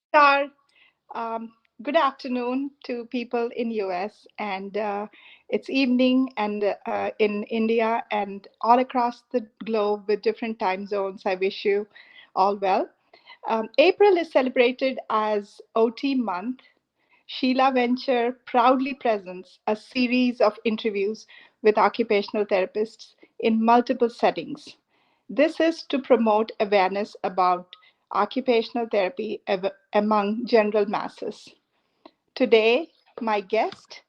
Star. Good afternoon to people in US, and it's evening and in India and all across the globe with different time zones. I wish you all well. April is celebrated as OT month. Sheila Venture proudly presents a series of interviews with occupational therapists in multiple settings. This is to promote awareness about occupational therapy among general masses. Today, my guest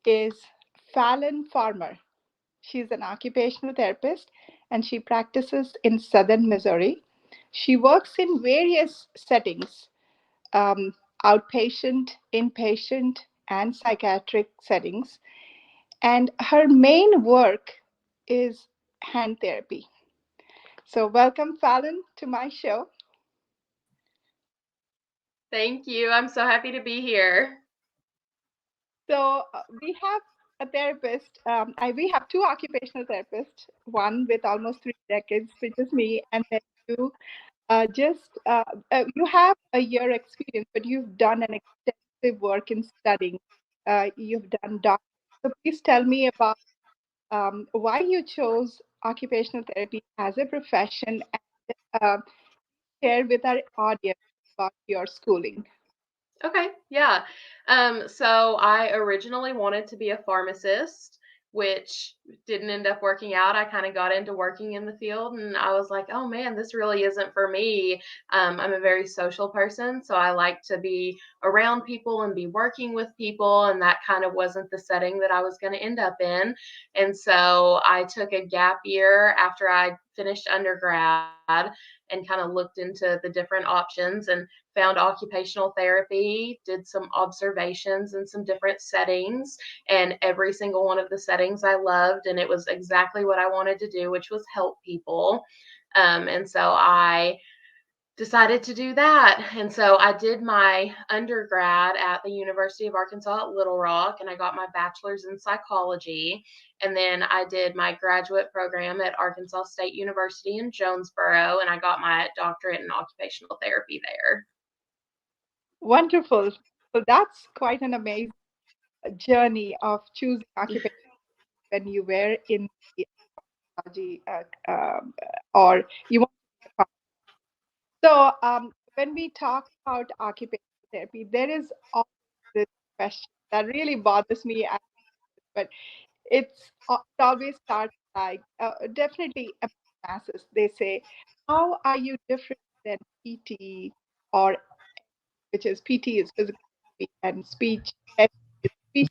is Falyn Farmer. She's an occupational therapist and she practices in southern Missouri. She works in various settings, um, outpatient, inpatient, and psychiatric settings. And her main work is hand therapy. So, welcome, Falyn, to my show. Thank you. I'm so happy to be here. So, we have a therapist. We have two occupational therapists, one with almost 3 decades, which is me, and then you you have a year experience, but you've done an extensive work in studying. You've done doctorate. So please tell me about why you chose occupational therapy as a profession and share with our audience about your schooling. Okay, yeah. So I originally wanted to be a pharmacist, which didn't end up working out. I kind of got into working in the field and I was like, oh man, this really isn't for me. I'm a very social person, so I like to be around people and be working with people, and that kind of wasn't the setting that I was going to end up in. And so I took a gap year after I finished undergrad and kind of looked into the different options and found occupational therapy, did some observations in some different settings, and every single one of the settings I loved, and it was exactly what I wanted to do, which was help people. And so I decided to do that. And so I did my undergrad at the University of Arkansas at Little Rock, and I got my bachelor's in psychology. And then I did my graduate program at Arkansas State University in Jonesboro, and I got my doctorate in occupational therapy there. Wonderful. So that's quite an amazing journey of choosing occupation when you were in the psychology or you want to. So, when we talk about occupational therapy, there is always this question that really bothers me, but it always starts like definitely among masses. They say, "How are you different than PT or which is PT is physical therapy and speech therapy is speech."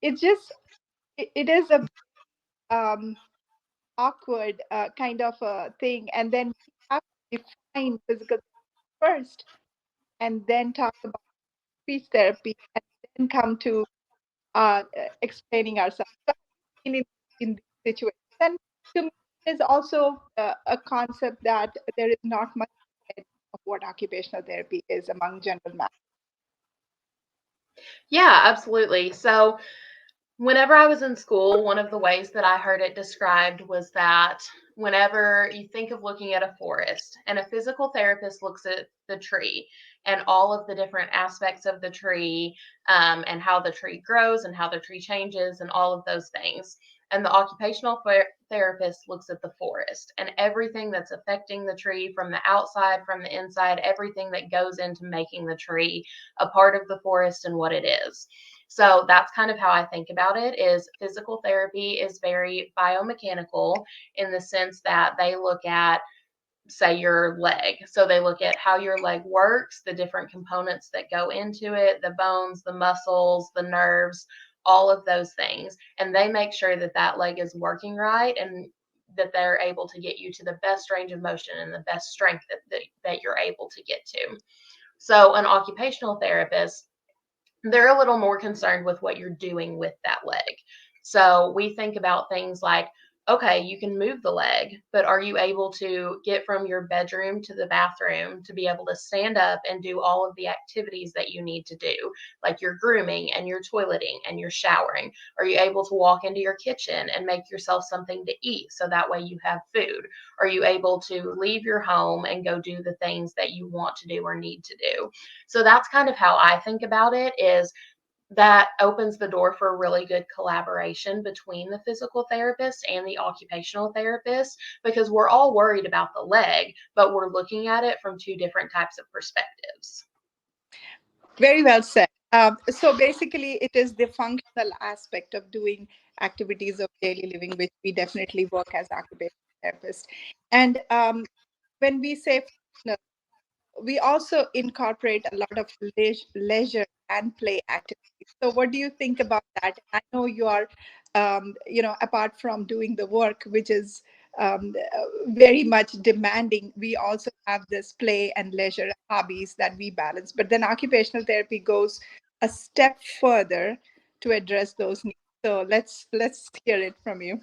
It's just it is a um, awkward kind of a thing, and then we have to define physical first and then talk about speech therapy and then come to explaining ourselves. So in these situations. And to me, there's also a concept that there is not much said of what occupational therapy is among general mass. Yeah, absolutely. So, whenever I was in school, one of the ways that I heard it described was that whenever you think of looking at a forest and a physical therapist looks at the tree and all of the different aspects of the tree, and how the tree grows and how the tree changes and all of those things. And the occupational therapist looks at the forest and everything that's affecting the tree from the outside, from the inside, everything that goes into making the tree a part of the forest and what it is. So that's kind of how I think about it. Is physical therapy is very biomechanical in the sense that they look at, say, your leg. So they look at how your leg works, the different components that go into it, the bones, the muscles, the nerves, all of those things. And they make sure that that leg is working right and that they're able to get you to the best range of motion and the best strength that you're able to get to. So an occupational therapist, they're a little more concerned with what you're doing with that leg. So we think about things like okay, you can move the leg, but are you able to get from your bedroom to the bathroom to be able to stand up and do all of the activities that you need to do, like your grooming and your toileting and your showering? Are you able to walk into your kitchen and make yourself something to eat so that way you have food? Are you able to leave your home and go do the things that you want to do or need to do? So that's kind of how I think about it, is that opens the door for a really good collaboration between the physical therapist and the occupational therapist, because we're all worried about the leg, but we're looking at it from two different types of perspectives. Very well said. So basically, it is the functional aspect of doing activities of daily living, which we definitely work as occupational therapists. And when we say functional, we also incorporate a lot of leisure and play activities. So, what do you think about that? I know you are, apart from doing the work, which is very much demanding, we also have this play and leisure hobbies that we balance. But then occupational therapy goes a step further to address those needs. So let's hear it from you.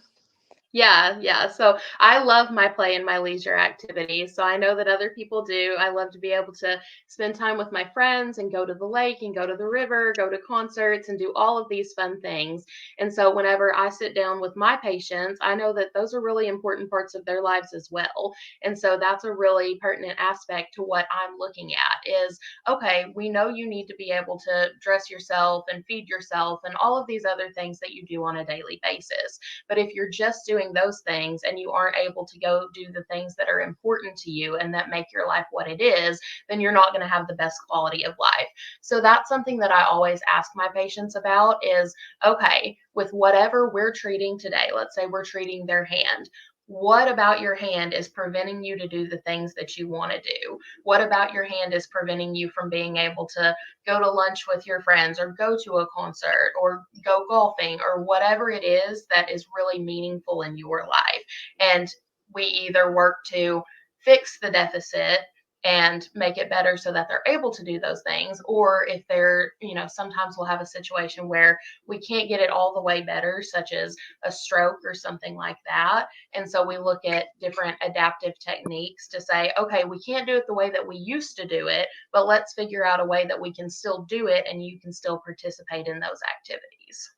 Yeah, yeah. So I love my play and my leisure activities. So I know that other people do. I love to be able to spend time with my friends and go to the lake and go to the river, go to concerts and do all of these fun things. And so whenever I sit down with my patients, I know that those are really important parts of their lives as well. And so that's a really pertinent aspect to what I'm looking at is, okay, we know you need to be able to dress yourself and feed yourself and all of these other things that you do on a daily basis. But if you're just doing those things and you aren't able to go do the things that are important to you and that make your life what it is, then you're not going to have the best quality of life. So that's something that I always ask my patients about is, okay, with whatever we're treating today, let's say we're treating their hand. What about your hand is preventing you to do the things that you want to do? What about your hand is preventing you from being able to go to lunch with your friends or go to a concert or go golfing or whatever it is that is really meaningful in your life? And we either work to fix the deficit and make it better so that they're able to do those things, or if they're, sometimes we'll have a situation where we can't get it all the way better, such as a stroke or something like that. And so we look at different adaptive techniques to say, okay, we can't do it the way that we used to do it, but let's figure out a way that we can still do it and you can still participate in those activities.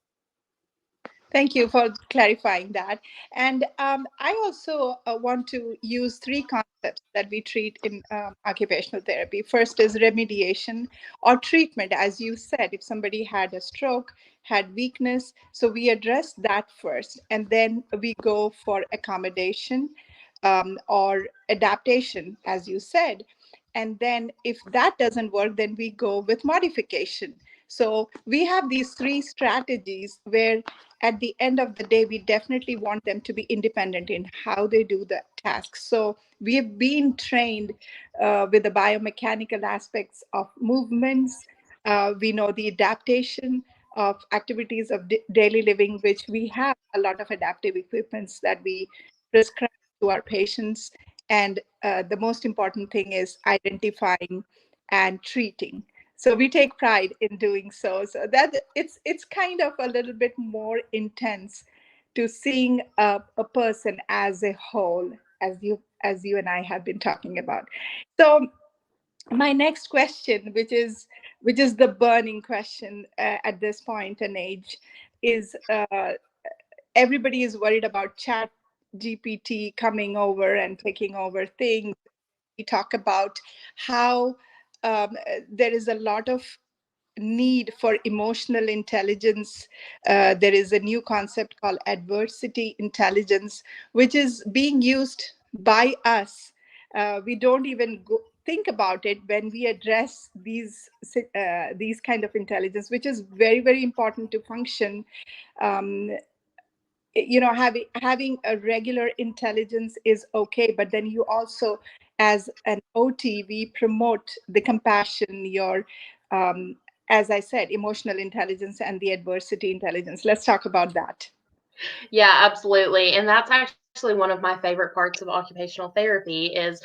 Thank you for clarifying that. And I also want to use three concepts that we treat in occupational therapy. First is remediation or treatment. As you said, if somebody had a stroke, had weakness, so we address that first. And then we go for accommodation or adaptation, as you said. And then if that doesn't work, then we go with modification. So we have these three strategies where at the end of the day, we definitely want them to be independent in how they do the task. So we have been trained with the biomechanical aspects of movements. We know the adaptation of activities of daily living, which we have a lot of adaptive equipments that we prescribe to our patients. And the most important thing is identifying and treating. So we take pride in doing so. So that it's kind of a little bit more intense to seeing a person as a whole, as you and I have been talking about. So my next question, which is the burning question at this point and age, is everybody is worried about chat GPT coming over and taking over things. We talk about how there is a lot of need for emotional intelligence. There is a new concept called adversity intelligence, which is being used by us. We don't even think about it when we address these kind of intelligence, which is very, very important to function. Um, having a regular intelligence is okay, but then you also, as an OT, we promote the compassion, your um, as I said, emotional intelligence and the adversity intelligence. Let's talk about that. Yeah, absolutely. And that's actually one of my favorite parts of occupational therapy is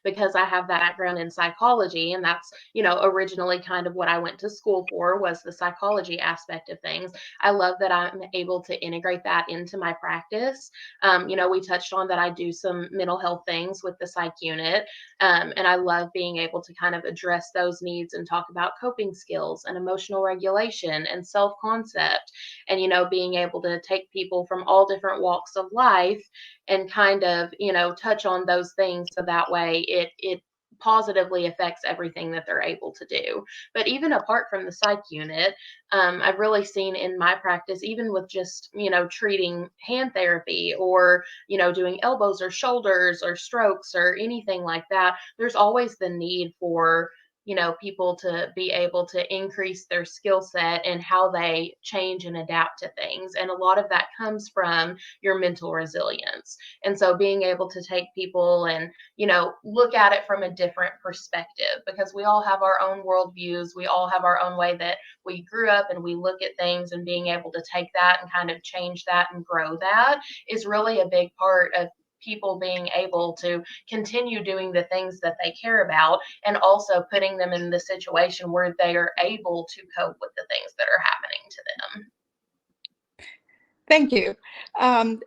because I have that background in psychology, and that's, originally kind of what I went to school for, was the psychology aspect of things. I love that I'm able to integrate that into my practice. We touched on that I do some mental health things with the psych unit, and I love being able to kind of address those needs and talk about coping skills and emotional regulation and self concept, and being able to take people from all different walks of life and kind of touch on those things, so that way it positively affects everything that they're able to do. But even apart from the psych unit, I've really seen in my practice, even with just treating hand therapy, or doing elbows or shoulders or strokes or anything like that, there's always the need for people to be able to increase their skill set and how they change and adapt to things. And a lot of that comes from your mental resilience. And so being able to take people and, look at it from a different perspective, because we all have our own worldviews. We all have our own way that we grew up and we look at things, and being able to take that and kind of change that and grow that is really a big part of people being able to continue doing the things that they care about, and also putting them in the situation where they are able to cope with the things that are happening to them. Thank you. Um,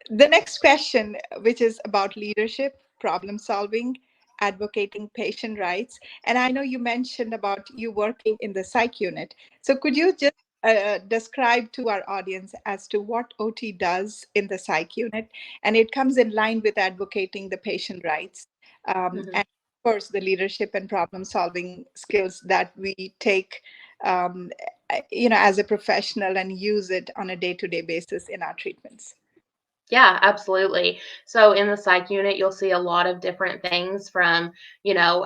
the next question, which is about leadership, problem solving, advocating patient rights. And I know you mentioned about you working in the psych unit. So could you just describe to our audience as to what OT does in the psych unit? And it comes in line with advocating the patient rights. Mhm. And of course, the leadership and problem solving skills that we take um, as a professional and use it on a day-to-day basis in our treatments. Yeah, absolutely. So in the psych unit, you'll see a lot of different things, from,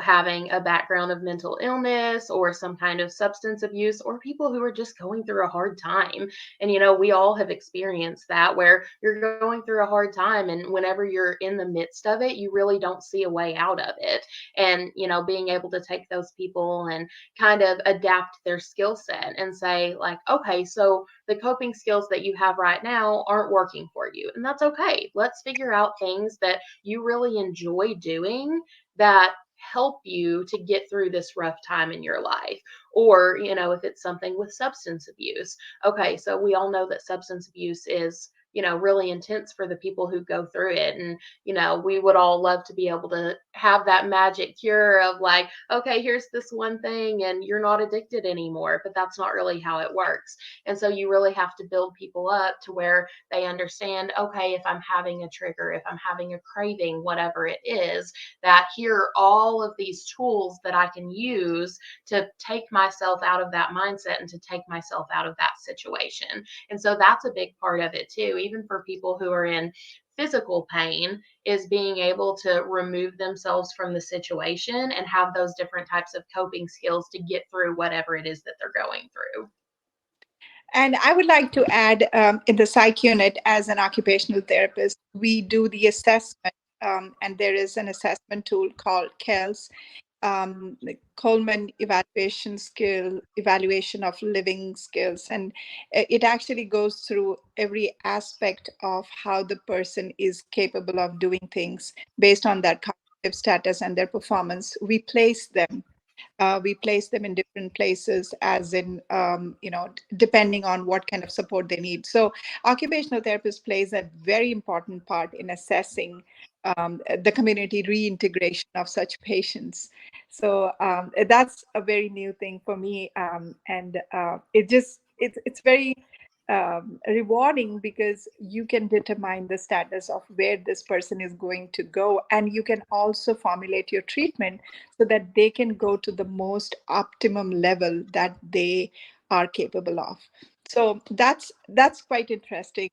having a background of mental illness or some kind of substance abuse, or people who are just going through a hard time. And, we all have experienced that, where you're going through a hard time, and whenever you're in the midst of it, you really don't see a way out of it. And, being able to take those people and kind of adapt their skill set and say, like, okay, so the coping skills that you have right now aren't working for you. And that's okay. Let's figure out things that you really enjoy doing that help you to get through this rough time in your life. Or, if it's something with substance abuse, okay, so we all know that substance abuse is, really intense for the people who go through it. And, we would all love to be able to have that magic cure of, like, okay, here's this one thing and you're not addicted anymore. But that's not really how it works. And so you really have to build people up to where they understand, okay, if I'm having a trigger, if I'm having a craving, whatever it is, that here are all of these tools that I can use to take myself out of that mindset and to take myself out of that situation. And so that's a big part of it too, even for people who are in physical pain, is being able to remove themselves from the situation and have those different types of coping skills to get through whatever it is that they're going through. And I would like to add, in the psych unit, as an occupational therapist, we do the assessment, and there is an assessment tool called CELS, the Coleman evaluation of living skills, and it actually goes through every aspect of how the person is capable of doing things based on their cognitive status and their performance. We place them in different places, as in, depending on what kind of support they need. So occupational therapist plays a very important part in assessing the community reintegration of such patients. So that's a very new thing for me. And it's very rewarding, because you can determine the status of where this person is going to go, and you can also formulate your treatment so that they can go to the most optimum level that they are capable of. So that's quite interesting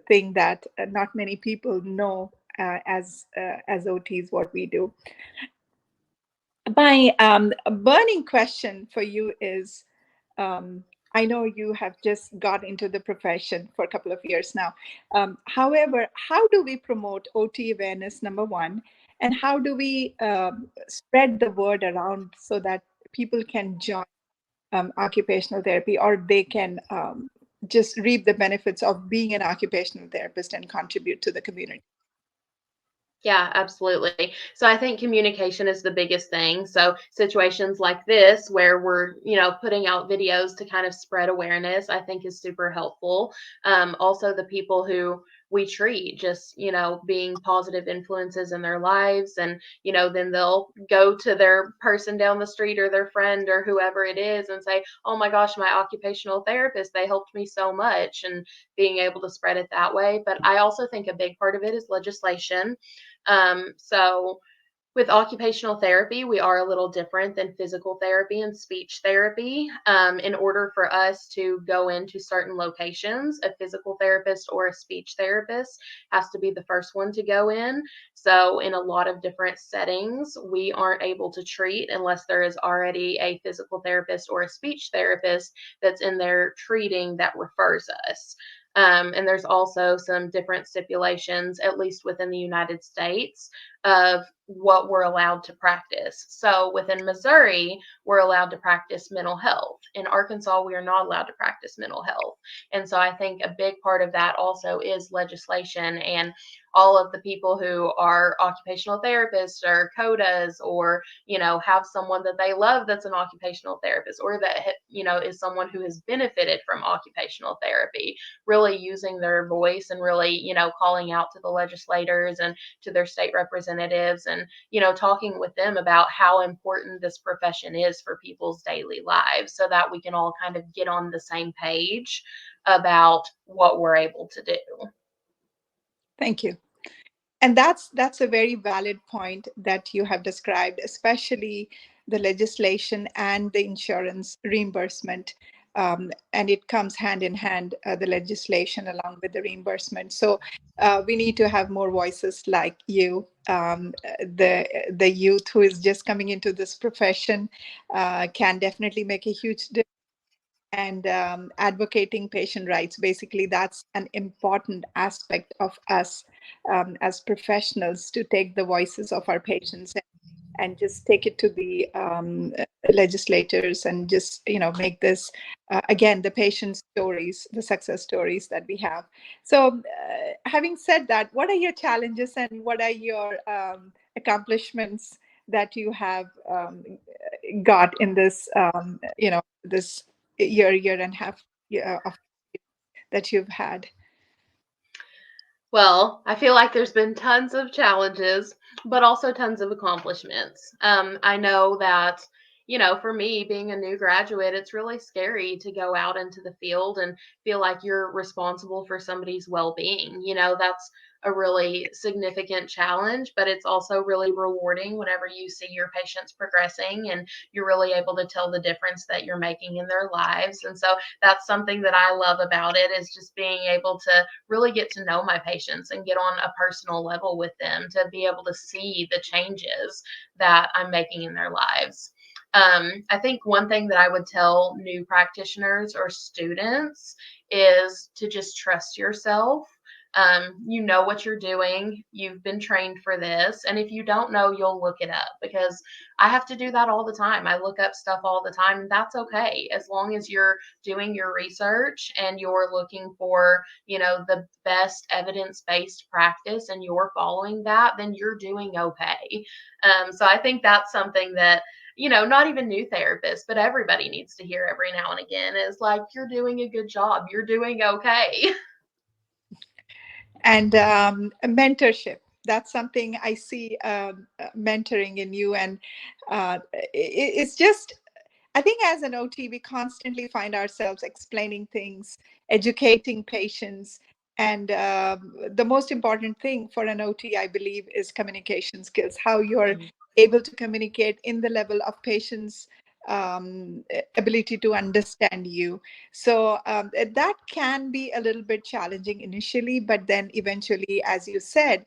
thing that not many people know, as OTs, what we do. My burning question for you is, um, I know you have just got into the profession for a couple of years now. However, how do we promote OT awareness, number one, and how do we spread the word around so that people can join occupational therapy, or they can just reap the benefits of being an occupational therapist and contribute to the community? Yeah, absolutely. So I think communication is the biggest thing. So situations like this where we're, putting out videos to kind of spread awareness, I think is super helpful. Also the people who we treat just, being positive influences in their lives and, then they'll go to their person down the street or their friend or whoever it is and say, "Oh my gosh, my occupational therapist, they helped me so much," and being able to spread it that way. But I also think a big part of it is legislation. So with occupational therapy, we are a little different than physical therapy and speech therapy. In order for us to go into certain locations, a physical therapist or a speech therapist has to be the first one to go in. So, in a lot of different settings, we aren't able to treat unless there is already a physical therapist or a speech therapist that's in there treating that refers us. And there's also some different stipulations, at least within the United States, of what we're allowed to practice. So within Missouri, we're allowed to practice mental health. In Arkansas, we are not allowed to practice mental health. And so I think a big part of that also is legislation, and all of the people who are occupational therapists or CODAs, or, have someone that they love that's an occupational therapist, or that, is someone who has benefited from occupational therapy, really using their voice and really, calling out to the legislators and to their state representatives, and talking with them about how important this profession is for people's daily lives, so that we can all kind of get on the same page about what we're able to do. Thank you. And that's a very valid point that you have described, especially the legislation and the insurance reimbursement. And it comes hand in hand, the legislation along with the reimbursement. So we need to have more voices like you, the youth who is just coming into this profession can definitely make a huge difference. And advocating patient rights, basically, that's an important aspect of us as professionals, to take the voices of our patients and just take it to the legislators, and just make this again the patient stories, the success stories that we have. So having said that, what are your challenges and what are your accomplishments that you have got in this this year and a half of that you've had? Well, I feel like there's been tons of challenges, but also tons of accomplishments. I know that, for me, being a new graduate, it's really scary to go out into the field and feel like you're responsible for somebody's well being. That's a really significant challenge, but it's also really rewarding whenever you see your patients progressing and you're really able to tell the difference that you're making in their lives. And so that's something that I love about it, is just being able to really get to know my patients and get on a personal level with them, to be able to see the changes that I'm making in their lives. I think one thing that I would tell new practitioners or students is to just trust yourself. You know what you're doing. You've been trained for this. And if you don't know, you'll look it up, because I have to do that all the time. I look up stuff all the time. And that's okay. As long as you're doing your research and you're looking for, the best evidence-based practice and you're following that, then you're doing okay. So I think that's something that, not even new therapists, but everybody needs to hear every now and again, is like, you're doing a good job. You're doing okay. And mentorship, that's something I see, mentoring in you. And it's just, I think as an OT, we constantly find ourselves explaining things, educating patients. And the most important thing for an OT, I believe, is communication skills, how you're able to communicate in the level of patients' ability to understand you. So that can be a little bit challenging initially, but then eventually, as you said,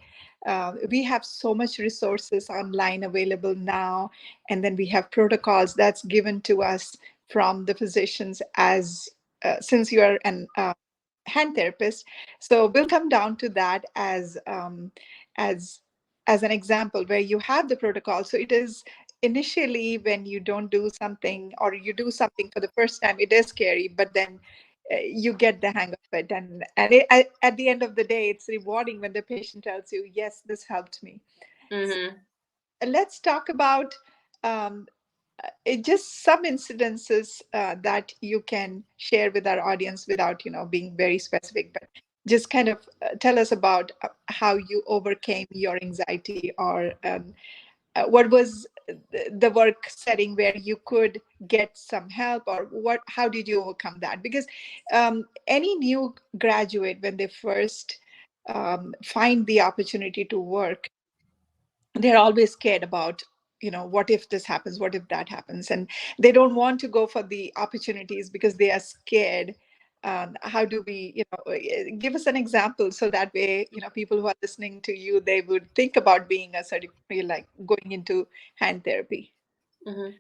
we have so much resources online available now, and then we have protocols that's given to us from the physicians, as since you are an hand therapist. So we'll come down to that as as an example where you have the protocol. So it is initially, when you don't do something or you do something for the first time, it is scary, but then you get the hang of it, and at the end of the day, it's rewarding when the patient tells you, yes, this helped me. Mhm. Let's talk about um, just some incidences that you can share with our audience without being very specific, but just kind of tell us about how you overcame your anxiety, or what was the work setting where you could get some help, or how did you overcome that? Because any new graduate, when they first find the opportunity to work, they're always scared about, what if this happens, what if that happens, and they don't want to go for the opportunities because they are scared. How do we, give us an example, so that way, people who are listening to you, they would think about being a certified, like going into hand therapy. Mhm.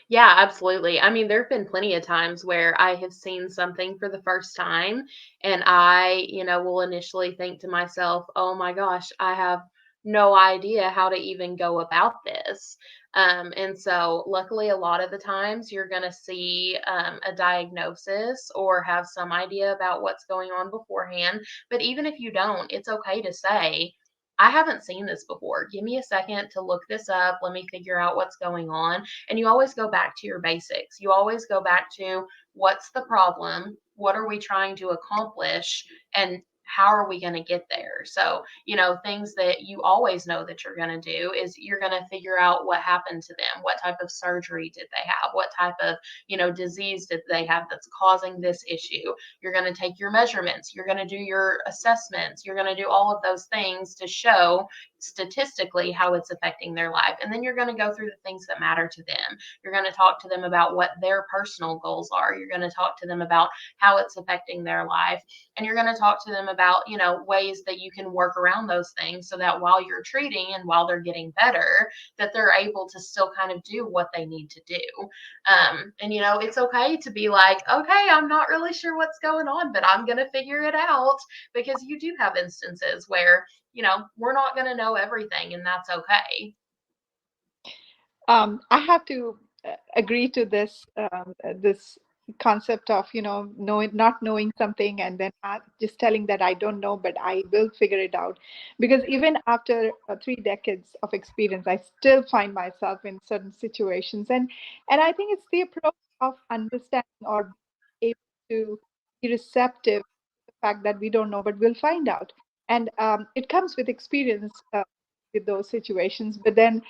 Yeah, absolutely. I mean, there have been plenty of times where I have seen something for the first time, and I will initially think to myself, oh my gosh, I have no idea how to even go about this. And so, luckily, a lot of the times you're going to see a diagnosis or have some idea about what's going on beforehand. But even if you don't, it's okay to say, I haven't seen this before. Give me a second to look this up. Let me figure out what's going on. And you always go back to your basics. You always go back to what's the problem? What are we trying to accomplish? And how are we going to get there? So, things that you always know that you're going to do is you're going to figure out what happened to them. What type of surgery did they have? What type of disease did they have that's causing this issue? You're going to take your measurements. You're going to do your assessments. You're going to do all of those things to show statistically how it's affecting their life. And then you're going to go through the things that matter to them. You're going to talk to them about what their personal goals are. You're going to talk to them about how it's affecting their life. And you're going to talk to them about ways that you can work around those things so that while you're treating and while they're getting better, that they're able to still kind of do what they need to do. And it's okay to be like, okay, I'm not really sure what's going on, but I'm going to figure it out, because you do have instances where we're not going to know everything, and that's okay. I have to agree to this concept of not knowing something, and then just telling that I don't know, but I will figure it out. Because even after 3 decades of experience, I still find myself in certain situations, and I think it's the approach of understanding, or being able to be receptive to the fact that we don't know, but we'll find out. And it comes with experience with those situations, but then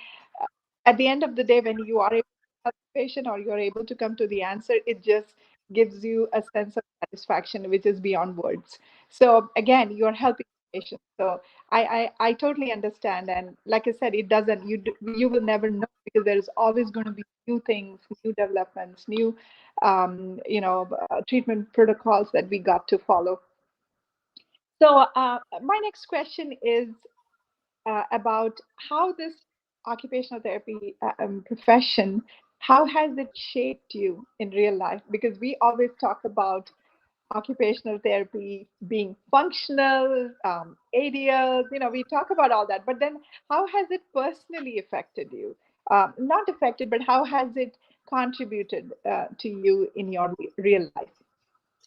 at the end of the day, when you are able to help the patient, or you're able to come to the answer, it just gives you a sense of satisfaction which is beyond words. So again, you're helping the patient. So I totally understand. And like I said, it doesn't, you will never know, because there is always going to be new things, new developments, new treatment protocols that we got to follow. So my next question is about how this occupational therapy profession, how has it shaped you in real life? Because we always talk about occupational therapy being functional, ADL, we talk about all that, but then how has it personally affected you? Not affected, but how has it contributed to you in your real life?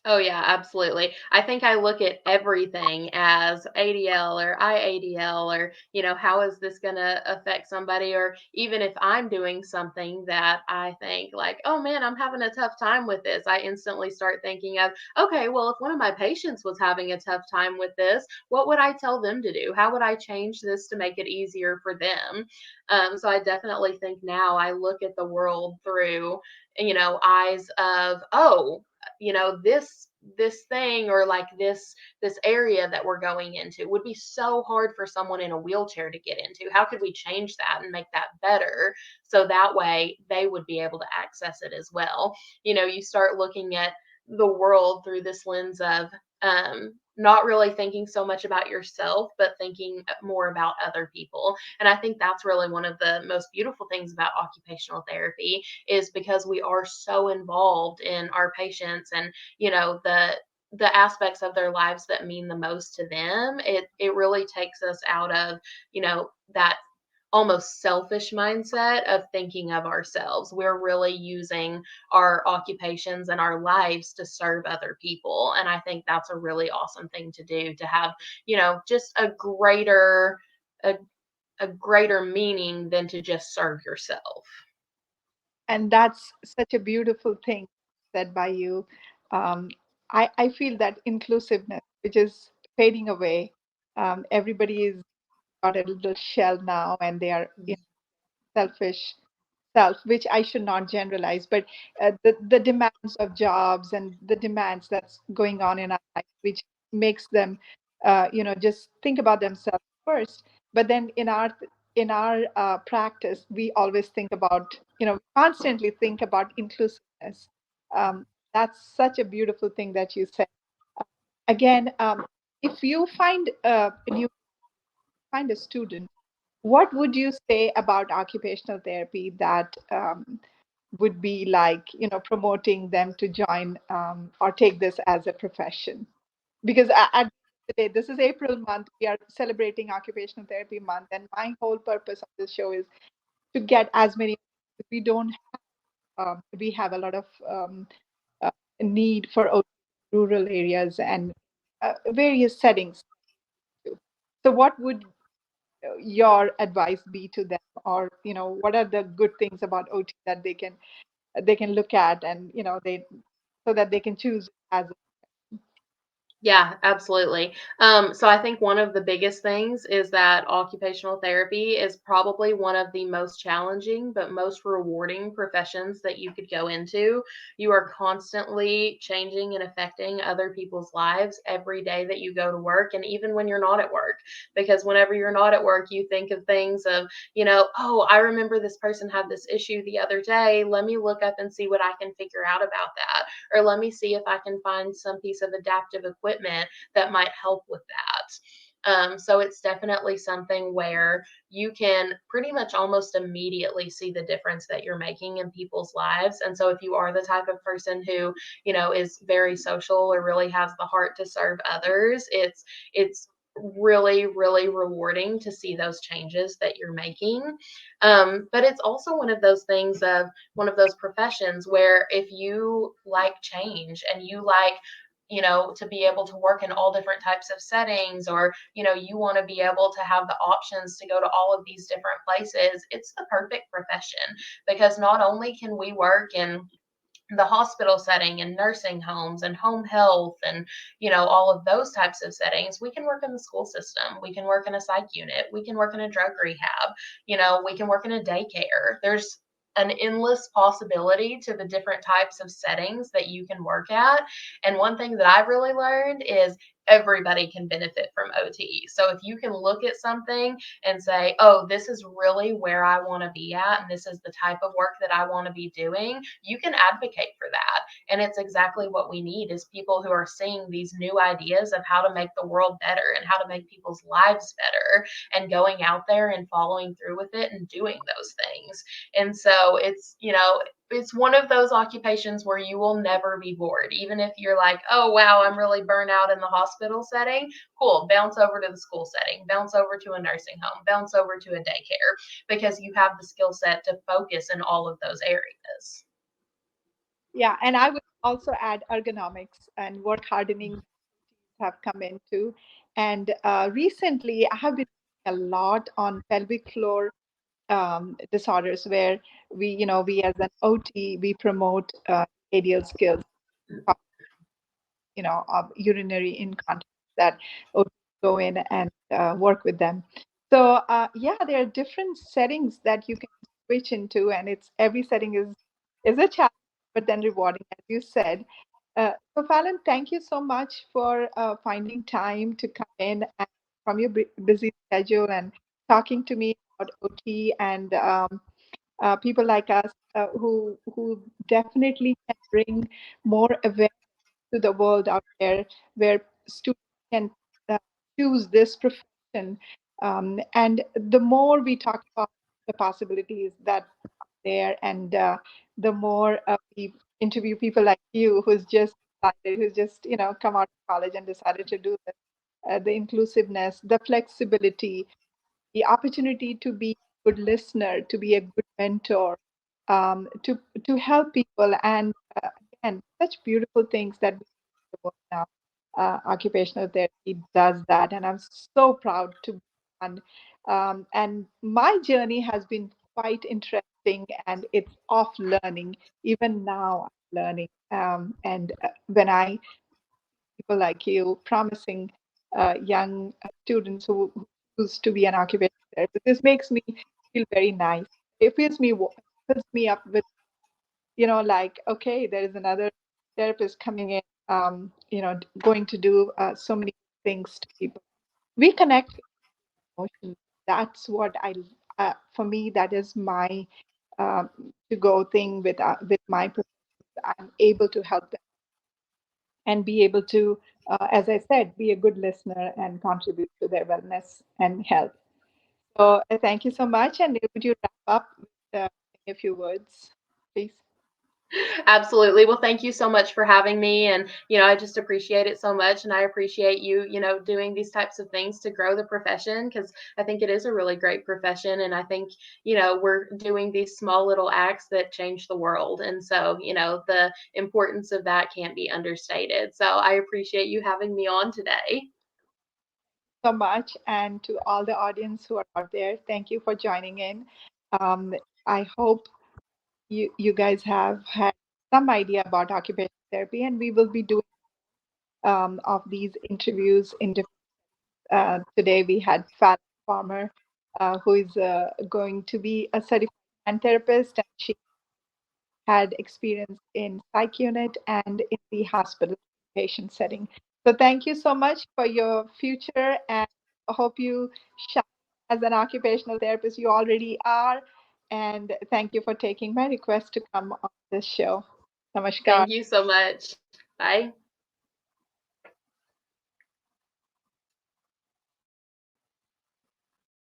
Oh yeah, absolutely. I think I look at everything as ADL or IADL, or how is this going to affect somebody? Or even if I'm doing something that I think like, oh man, I'm having a tough time with this, I instantly start thinking of, okay, well, if one of my patients was having a tough time with this, what would I tell them to do? How would I change this to make it easier for them? So I definitely think now I look at the world through eyes of, oh, this thing, or like this area that we're going into would be so hard for someone in a wheelchair to get into. How could we change that and make that better, so that way they would be able to access it as well? You start looking at the world through this lens of not really thinking so much about yourself, but thinking more about other people. And I think that's really one of the most beautiful things about occupational therapy, is because we are so involved in our patients and the aspects of their lives that mean the most to them. It really takes us out of that almost selfish mindset of thinking of ourselves. We're really using our occupations and our lives to serve other people. And I think that's a really awesome thing to do, to have, just a, a greater meaning than to just serve yourself. And that's such a beautiful thing said by you. Um, I feel that inclusiveness, which is fading away, everybody is got a little shell now, and they are selfish self, which I should not generalize, but the demands of jobs and the demands that's going on in our life, which makes them, just think about themselves first. But then in our practice, we always think about, constantly think about inclusiveness. Um, that's such a beautiful thing that you said. Again, if you find a student, what would you say about occupational therapy that would be like, promoting them to join or take this as a profession? Because at the end of the day, this is April month. We are celebrating Occupational Therapy Month, and my whole purpose of this show is to get as many. We don't. We have a lot of uh, need for rural areas and various settings too. So, what would your advice be to them, or what are the good things about OT that they can look at, and they so that they can choose as Yeah, absolutely. So I think one of the biggest things is that occupational therapy is probably one of the most challenging but most rewarding professions that you could go into. You are constantly changing and affecting other people's lives every day that you go to work, and even when you're not at work. Because whenever you're not at work, you think of things of, oh, I remember this person had this issue the other day. Let me look up and see what I can figure out about that, or let me see if I can find some piece of adaptive equipment that might help with that. So it's definitely something where you can pretty much almost immediately see the difference that you're making in people's lives. And so if you are the type of person who, is very social or really has the heart to serve others, it's really really rewarding to see those changes that you're making. But it's also one of those things of one of those professions where if you like change and you like, to be able to work in all different types of settings, or, you want to be able to have the options to go to all of these different places, it's the perfect profession. Because not only can we work in the hospital setting and nursing homes and home health and all of those types of settings, we can work in the school system, we can work in a psych unit, we can work in a drug rehab, we can work in a daycare. There's an endless possibility to the different types of settings that you can work at. And one thing that I've really learned is everybody can benefit from OT. So if you can look at something and say, oh, this is really where I want to be at, and this is the type of work that I want to be doing, you can advocate for that. And it's exactly what we need, is people who are seeing these new ideas of how to make the world better and how to make people's lives better, and going out there and following through with it and doing those things. And so it's one of those occupations where you will never be bored. Even if you're like, oh, wow, I'm really burnt out in the hospital setting, cool, bounce over to the school setting, bounce over to a nursing home, bounce over to a daycare, because you have the skill set to focus in all of those areas. Yeah, and I would also add ergonomics and work hardening have come into. And recently, I have been doing a lot on pelvic floor disorders, where we as an OT, we promote radial skills, of urinary incontinence, that OTs go in and work with them. So yeah, there are different settings that you can switch into, and it's every setting is a challenge, but then rewarding, as you said. So Fallon, thank you so much for finding time to come in and, from your busy schedule, and talking to me about OT, and people like us who definitely can bring more awareness to the world out there, where students can uh, choose this profession. And the more we talk about the possibilities that are there, and the more we interview people like you, who's just come out of college and decided to do this, the inclusiveness, the flexibility, the opportunity to be good listener, to be a good mentor, to help people. And again, such beautiful things that we do in the world now. Occupational therapy does that, and I'm so proud to be one. And my journey has been quite interesting, and it's of learning. Even now, I'm learning. And when I people like you promising young students who choose to be an occupational therapist, this makes me feel very nice. It fills me up with, like, okay, there is another therapist coming in, going to do so many things to people. We connect with emotions. That's what for me, that is my um, to go thing with my professions. I'm able to help them and be able to, as I said, be a good listener and contribute to their wellness and health. So thank you so much. And would you wrap up with a few words, please? Absolutely. Well, thank you so much for having me. And, I just appreciate it so much. And I appreciate you, doing these types of things to grow the profession because I think it is a really great profession. And I think, we're doing these small little acts that change the world. And so, the importance of that can't be understated. So I appreciate you having me on today. So much. And to all the audience who are out there, thank you for joining in. Um, I hope you guys have had some idea about occupational therapy, and we will be doing of these interviews in different. Today we had Falyn Farmer, who is going to be a certified hand therapist, and she had experience in psych unit and in the hospital patient setting. So thank you so much for your future, and I hope you shine as an occupational therapist. You already are. And thank you for taking my request to come on this show. Namaskar. Thank you so much. Bye.